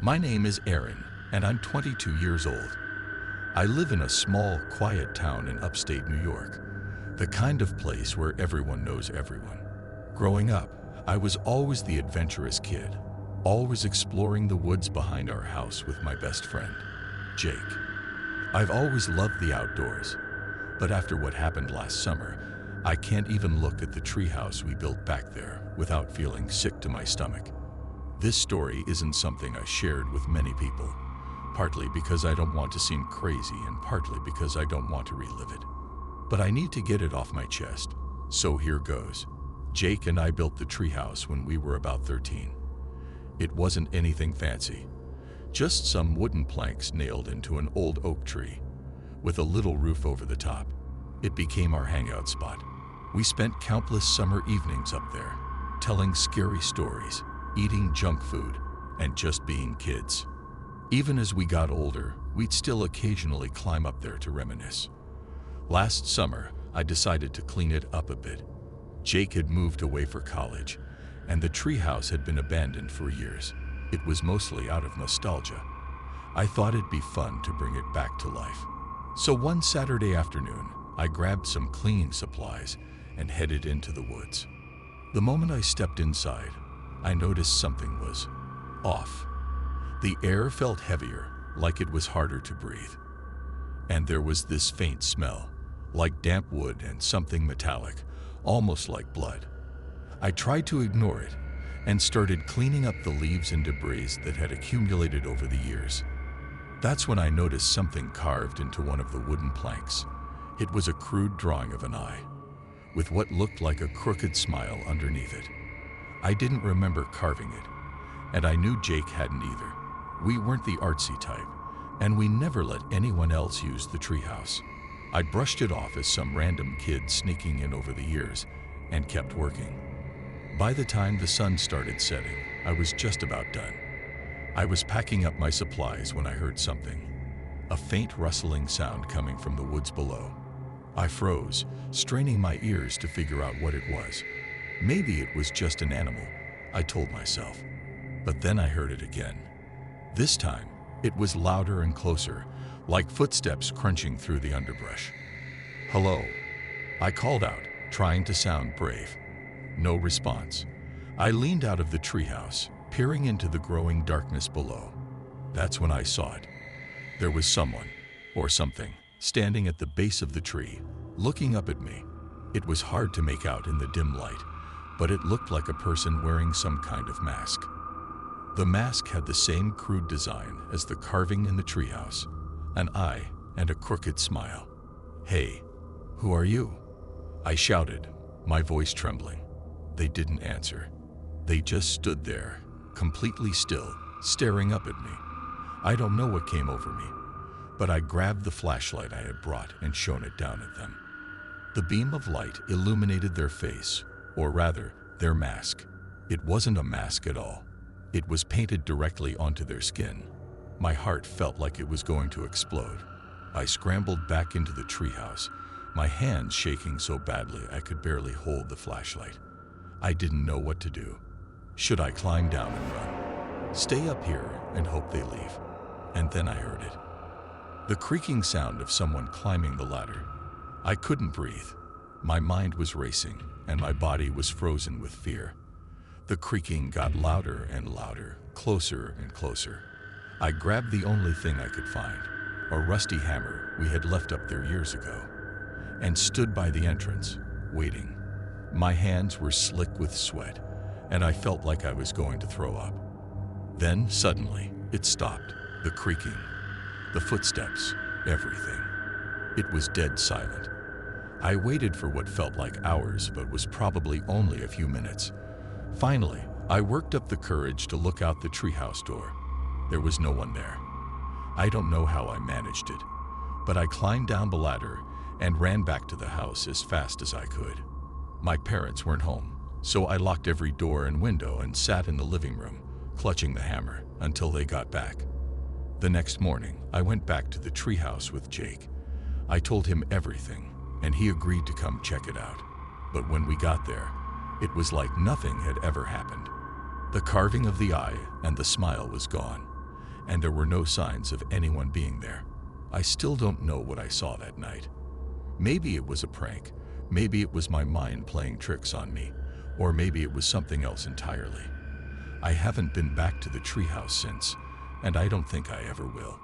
My name is Aaron, and I'm 22 years old. I live in a small, quiet town in upstate New York, the kind of place where everyone knows everyone. Growing up, I was always the adventurous kid, always exploring the woods behind our house with my best friend, Jake. I've always loved the outdoors, but after what happened last summer, I can't even look at the treehouse we built back there without feeling sick to my stomach. This story isn't something I shared with many people, partly because I don't want to seem crazy and partly because I don't want to relive it. But I need to get it off my chest, so here goes. Jake and I built the treehouse when we were about 13. It wasn't anything fancy, just some wooden planks nailed into an old oak tree, with a little roof over the top. It became our hangout spot. We spent countless summer evenings up there, telling scary stories, eating junk food, and just being kids. Even as we got older, we'd still occasionally climb up there to reminisce. Last summer, I decided to clean it up a bit. Jake had moved away for college, and the treehouse had been abandoned for years. It was mostly out of nostalgia. I thought it'd be fun to bring it back to life. So one Saturday afternoon, I grabbed some cleaning supplies and headed into the woods. The moment I stepped inside, I noticed something was off. The air felt heavier, like it was harder to breathe. And there was this faint smell, like damp wood and something metallic, almost like blood. I tried to ignore it and started cleaning up the leaves and debris that had accumulated over the years. That's when I noticed something carved into one of the wooden planks. It was a crude drawing of an eye, with what looked like a crooked smile underneath it. I didn't remember carving it, and I knew Jake hadn't either. We weren't the artsy type, and we never let anyone else use the treehouse. I brushed it off as some random kid sneaking in over the years and kept working. By the time the sun started setting, I was just about done. I was packing up my supplies when I heard something, a faint rustling sound coming from the woods below. I froze, straining my ears to figure out what it was. Maybe it was just an animal, I told myself. But then I heard it again. This time, it was louder and closer, like footsteps crunching through the underbrush. "Hello," I called out, trying to sound brave. No response. I leaned out of the treehouse, peering into the growing darkness below. That's when I saw it. There was someone, or something, standing at the base of the tree, looking up at me. It was hard to make out in the dim light, but it looked like a person wearing some kind of mask. The mask had the same crude design as the carving in the treehouse, an eye and a crooked smile. "Hey, who are you?" I shouted, my voice trembling. They didn't answer. They just stood there, completely still, staring up at me. I don't know what came over me, but I grabbed the flashlight I had brought and shone it down at them. The beam of light illuminated their face, or rather, their mask. It wasn't a mask at all. It was painted directly onto their skin. My heart felt like it was going to explode. I scrambled back into the treehouse, my hands shaking so badly I could barely hold the flashlight. I didn't know what to do. Should I climb down and run? Stay up here and hope they leave? And then I heard it. The creaking sound of someone climbing the ladder. I couldn't breathe. My mind was racing, and my body was frozen with fear. The creaking got louder and louder, closer and closer. I grabbed the only thing I could find, a rusty hammer we had left up there years ago, and stood by the entrance, waiting. My hands were slick with sweat, and I felt like I was going to throw up. Then, suddenly, it stopped. The creaking, the footsteps, everything. It was dead silent. I waited for what felt like hours, but was probably only a few minutes. Finally, I worked up the courage to look out the treehouse door. There was no one there. I don't know how I managed it, but I climbed down the ladder and ran back to the house as fast as I could. My parents weren't home, so I locked every door and window and sat in the living room, clutching the hammer, until they got back. The next morning, I went back to the treehouse with Jake. I told him everything, and he agreed to come check it out. But when we got there, it was like nothing had ever happened. The carving of the eye and the smile was gone, and there were no signs of anyone being there. I still don't know what I saw that night. Maybe it was a prank, maybe it was my mind playing tricks on me, or maybe it was something else entirely. I haven't been back to the treehouse since, and I don't think I ever will.